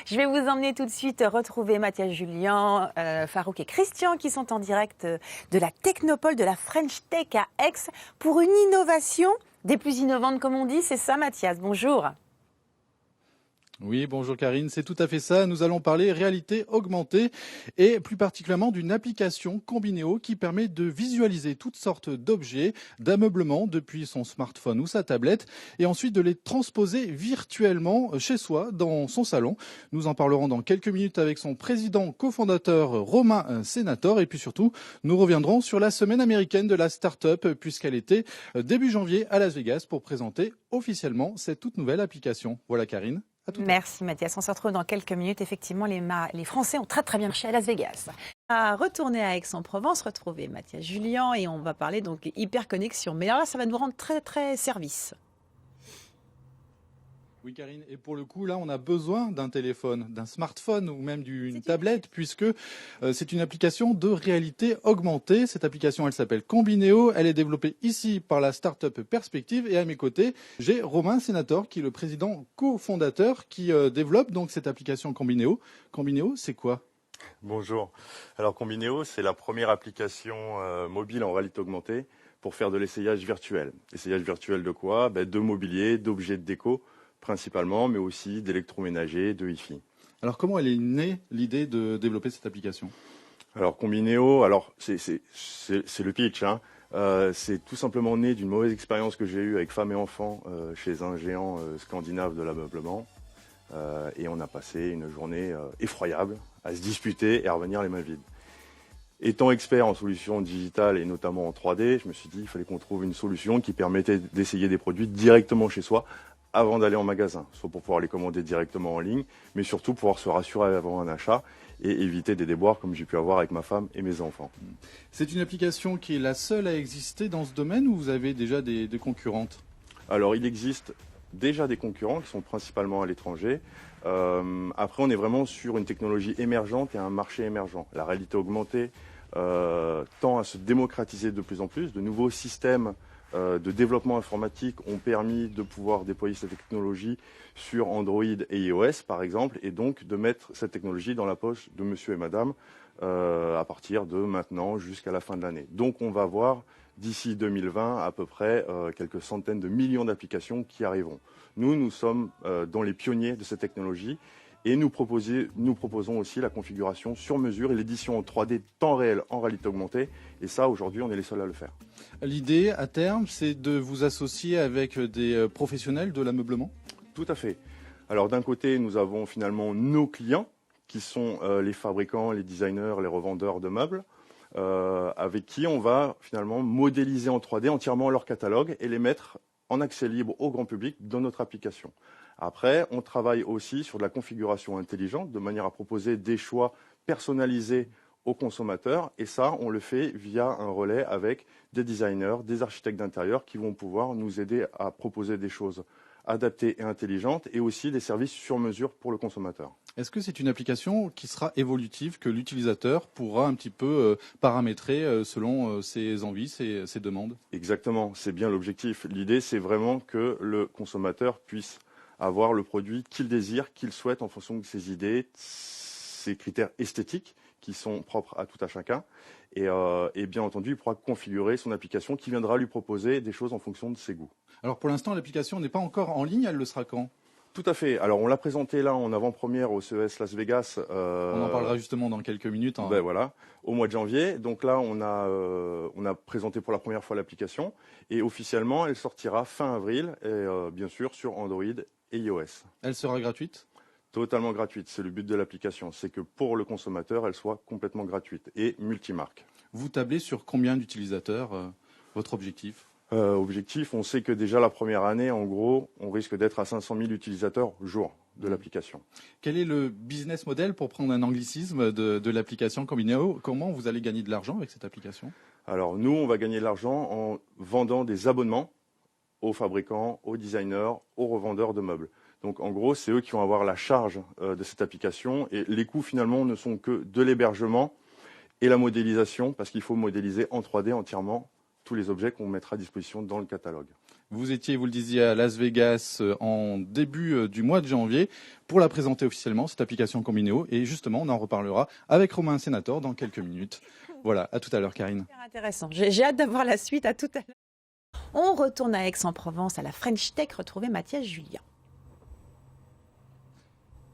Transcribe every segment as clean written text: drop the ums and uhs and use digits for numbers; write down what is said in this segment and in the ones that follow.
Je vais vous emmener tout de suite retrouver Mathias Julien, Farouk et Christian qui sont en direct de la Technopole, de la French Tech à Aix pour une innovation des plus innovantes comme on dit. C'est ça Mathias, bonjour. Oui, bonjour Karine, c'est tout à fait ça. Nous allons parler réalité augmentée et plus particulièrement d'une application Combinéo qui permet de visualiser toutes sortes d'objets, d'ameublement depuis son smartphone ou sa tablette et ensuite de les transposer virtuellement chez soi dans son salon. Nous en parlerons dans quelques minutes avec son président cofondateur Romain Sénator et puis surtout nous reviendrons sur la semaine américaine de la start-up puisqu'elle était début janvier à Las Vegas pour présenter officiellement cette toute nouvelle application. Voilà Karine. Merci Mathias, on se retrouve dans quelques minutes. Effectivement, les Français ont très bien marché à Las Vegas. À retourner à Aix-en-Provence, retrouver Mathias Julien et on va parler donc hyperconnexion. Mais alors là, ça va nous rendre très service. Oui Karine, et pour le coup là on a besoin d'un téléphone, d'un smartphone ou même d'une tablette puisque c'est une application de réalité augmentée. Cette application elle s'appelle Combinéo, elle est développée ici par la start-up Perspective et à mes côtés j'ai Romain Sénator qui est le président cofondateur qui développe donc cette application Combinéo. Combinéo c'est quoi ? Bonjour. Alors Combinéo, c'est la première application mobile en réalité augmentée pour faire de l'essayage virtuel. Essayage virtuel de quoi ? De mobilier, d'objets de déco principalement, mais aussi d'électroménager, de Wi-Fi. Alors comment elle est née l'idée de développer cette application ? Alors Combinéo, c'est le pitch. C'est tout simplement né d'une mauvaise expérience que j'ai eue avec femme et enfants chez un géant scandinave de l'ameublement. Et on a passé une journée effroyable à se disputer et à revenir les mains vides. Étant expert en solutions digitales et notamment en 3D, je me suis dit qu'il fallait qu'on trouve une solution qui permettait d'essayer des produits directement chez soi avant d'aller en magasin, soit pour pouvoir les commander directement en ligne, mais surtout pouvoir se rassurer avant un achat et éviter des déboires comme j'ai pu avoir avec ma femme et mes enfants. C'est une application qui est la seule à exister dans ce domaine ou vous avez déjà des concurrentes ? Alors il existe déjà des concurrents qui sont principalement à l'étranger. Après on est vraiment sur une technologie émergente et un marché émergent. La réalité augmentée tend à se démocratiser de plus en plus. De nouveaux systèmes de développement informatique ont permis de pouvoir déployer cette technologie sur Android et iOS par exemple, et donc de mettre cette technologie dans la poche de monsieur et madame à partir de maintenant jusqu'à la fin de l'année. Donc on va voir d'ici 2020 à peu près quelques centaines de millions d'applications qui arriveront. Nous sommes dans les pionniers de cette technologie et nous proposons aussi la configuration sur mesure et l'édition en 3D temps réel en réalité augmentée. Et ça, aujourd'hui, on est les seuls à le faire. L'idée, à terme, c'est de vous associer avec des professionnels de l'ameublement ? Tout à fait. Alors d'un côté, nous avons finalement nos clients, qui sont les fabricants, les designers, les revendeurs de meubles, avec qui on va finalement modéliser en 3D entièrement leur catalogue et les mettre en accès libre au grand public dans notre application. Après, on travaille aussi sur de la configuration intelligente, de manière à proposer des choix personnalisés aux consommateurs. Et ça, on le fait via un relais avec des designers, des architectes d'intérieur qui vont pouvoir nous aider à proposer des choses adaptées et intelligentes et aussi des services sur mesure pour le consommateur. Est-ce que c'est une application qui sera évolutive, que l'utilisateur pourra un petit peu paramétrer selon ses envies, ses demandes ? Exactement, c'est bien l'objectif. L'idée, c'est vraiment que le consommateur puisse avoir le produit qu'il désire, qu'il souhaite en fonction de ses idées, ses critères esthétiques qui sont propres à tout à chacun. Et bien entendu, il pourra configurer son application qui viendra lui proposer des choses en fonction de ses goûts. Alors pour l'instant, l'application n'est pas encore en ligne, elle le sera quand ? Tout à fait. Alors on l'a présenté là en avant-première au CES Las Vegas. On en parlera justement dans quelques minutes. Ben voilà, au mois de janvier. Donc là, on a présenté pour la première fois l'application et officiellement, elle sortira fin avril et bien sûr sur Android et iOS. Elle sera gratuite ? Totalement gratuite. C'est le but de l'application. C'est que pour le consommateur, elle soit complètement gratuite et multimarque. Vous tablez sur combien d'utilisateurs votre objectif ? Objectif, on sait que déjà la première année, en gros, on risque d'être à 500 000 utilisateurs jour de l'application. Quel est le business model, pour prendre un anglicisme, de l'application Combinéo ? Comment vous allez gagner de l'argent avec cette application ? Alors nous, on va gagner de l'argent en vendant des abonnements aux fabricants, aux designers, aux revendeurs de meubles. Donc en gros, c'est eux qui vont avoir la charge de cette application et les coûts finalement ne sont que de l'hébergement et la modélisation parce qu'il faut modéliser en 3D entièrement tous les objets qu'on mettra à disposition dans le catalogue. Vous étiez, vous le disiez, à Las Vegas en début du mois de janvier pour la présenter officiellement, cette application Combineo. Et justement, on en reparlera avec Romain Sénator dans quelques minutes. Voilà, à tout à l'heure, Karine. Super intéressant. J'ai hâte d'avoir la suite. À tout à l'heure. On retourne à Aix-en-Provence, à la French Tech, retrouver Mathias Julien.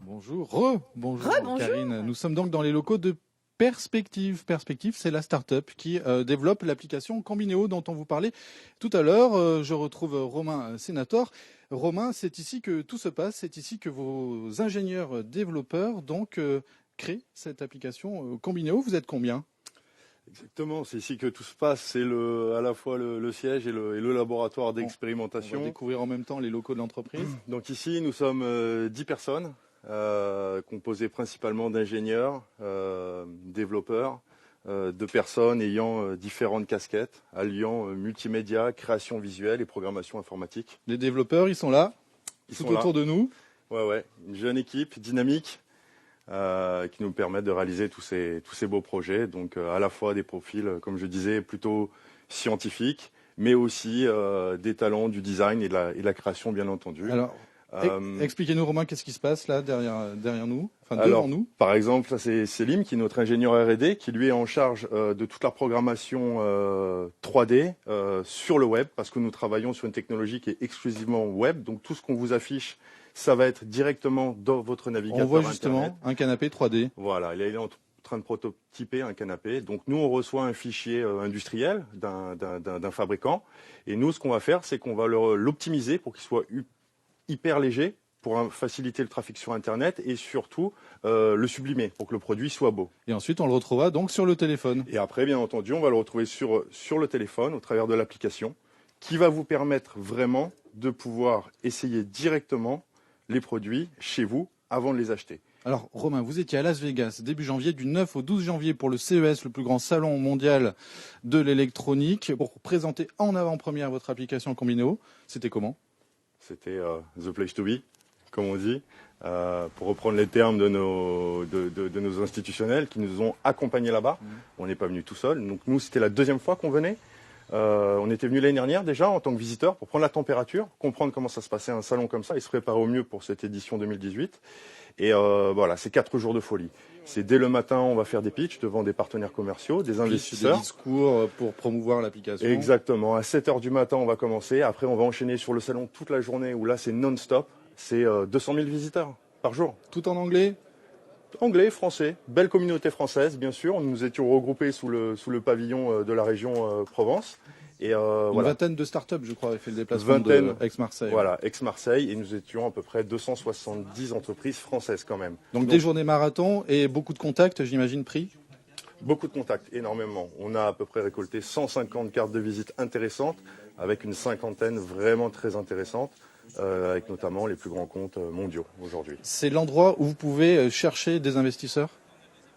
Bonjour, bonjour Karine. Nous sommes donc dans les locaux de Perspective. Perspective, c'est la start-up qui développe l'application Combineo dont on vous parlait tout à l'heure. Je retrouve Romain Sénator. Romain, c'est ici que tout se passe, c'est ici que vos ingénieurs développeurs donc créent cette application Combineo. Vous êtes combien ? Exactement, c'est ici que tout se passe. C'est à la fois le siège et le laboratoire d'expérimentation. On va découvrir en même temps les locaux de l'entreprise. Donc ici, nous sommes 10 personnes. Composé principalement d'ingénieurs, développeurs, de personnes ayant différentes casquettes, alliant multimédia, création visuelle et programmation informatique. Les développeurs, ils sont là, tout autour de nous. Ouais, une jeune équipe dynamique qui nous permet de réaliser tous ces beaux projets. Donc à la fois des profils, comme je disais, plutôt scientifiques, mais aussi des talents du design et de la création, bien entendu. Alors, expliquez-nous, Romain, qu'est-ce qui se passe là derrière nous, devant nous. Par exemple, ça c'est Selim qui est notre ingénieur R&D, qui lui est en charge de toute la programmation 3D sur le web, parce que nous travaillons sur une technologie qui est exclusivement web. Donc tout ce qu'on vous affiche, ça va être directement dans votre navigateur. On voit justement Internet. un canapé 3D. Voilà, il est en train de prototyper un canapé. Donc nous, on reçoit un fichier industriel d'un fabricant, et nous, ce qu'on va faire, c'est qu'on va l'optimiser pour qu'il soit hyper léger pour faciliter le trafic sur Internet et surtout le sublimer pour que le produit soit beau. Et ensuite, on le retrouvera donc sur le téléphone. Et après, bien entendu, on va le retrouver sur le téléphone au travers de l'application qui va vous permettre vraiment de pouvoir essayer directement les produits chez vous avant de les acheter. Alors, Romain, vous étiez à Las Vegas début janvier, du 9 au 12 janvier pour le CES, le plus grand salon mondial de l'électronique, pour présenter en avant-première votre application Combineo. C'était comment ? C'était the place to be, comme on dit, pour reprendre les termes de nos institutionnels qui nous ont accompagnés là-bas. On n'est pas venu tout seul. Donc nous, c'était la deuxième fois qu'on venait. On était venu l'année dernière déjà en tant que visiteur pour prendre la température, comprendre comment ça se passait un salon comme ça et se préparer au mieux pour cette édition 2018. Et voilà, c'est 4 jours de folie. C'est dès le matin, on va faire des pitchs devant des partenaires commerciaux, des investisseurs. Des discours pour promouvoir l'application. Exactement. À 7h du matin, on va commencer. Après, on va enchaîner sur le salon toute la journée où là, c'est non-stop. C'est 200 000 visiteurs par jour. Tout en anglais ? Anglais, français. Belle communauté française, bien sûr. Nous étions regroupés sous le pavillon de la région Provence. Et une vingtaine de startups, je crois, avaient fait le déplacement de Aix-Marseille. Voilà, Aix-Marseille, et nous étions à peu près 270 entreprises françaises quand même. Donc des journées marathon et beaucoup de contacts, j'imagine, pris ? Beaucoup de contacts, énormément. On a à peu près récolté 150 cartes de visite intéressantes, avec une cinquantaine vraiment très intéressantes, avec notamment les plus grands comptes mondiaux aujourd'hui. C'est l'endroit où vous pouvez chercher des investisseurs ?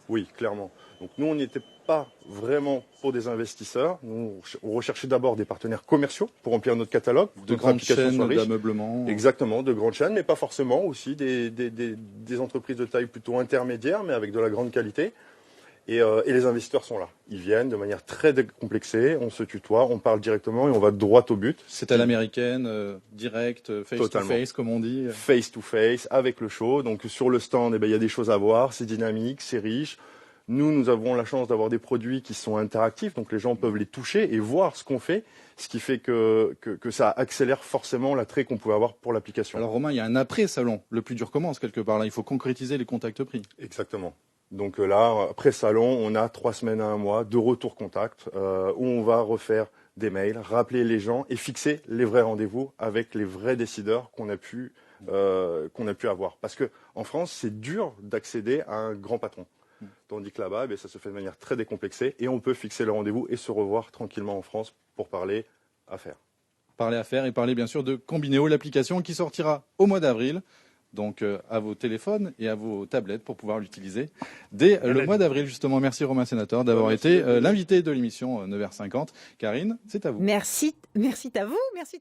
Oui, clairement. Donc nous, on n'était pas vraiment pour des investisseurs. Nous, on recherchait d'abord des partenaires commerciaux pour remplir notre catalogue. De grandes chaînes d'ameublement. Exactement, de grandes chaînes, mais pas forcément. Aussi des entreprises de taille plutôt intermédiaire, mais avec de la grande qualité. Et les investisseurs sont là. Ils viennent de manière très décomplexée. On se tutoie, on parle directement et on va droit au but. C'est à l'américaine, direct, face to face, comme on dit. Face to face, avec le show. Donc sur le stand, il y a des choses à voir. C'est dynamique, c'est riche. Nous avons la chance d'avoir des produits qui sont interactifs, donc les gens peuvent les toucher et voir ce qu'on fait, ce qui fait que ça accélère forcément l'attrait qu'on pouvait avoir pour l'application. Alors Romain, il y a un après-salon. Le plus dur commence quelque part là. Il faut concrétiser les contacts pris. Exactement. Donc là, après salon, on a 3 semaines à 1 mois de retour contact où on va refaire des mails, rappeler les gens et fixer les vrais rendez-vous avec les vrais décideurs qu'on a pu avoir. Parce que en France, c'est dur d'accéder à un grand patron. Tandis que là-bas, ça se fait de manière très décomplexée et on peut fixer le rendez-vous et se revoir tranquillement en France pour parler affaires. Parler affaires et parler bien sûr de Combineo, l'application qui sortira au mois d'avril. Donc à vos téléphones et à vos tablettes pour pouvoir l'utiliser dès le mois d'avril justement. Merci Romain Sénator d'avoir été l'invité de l'émission 9h50. Karine, c'est à vous. Merci à vous. Merci.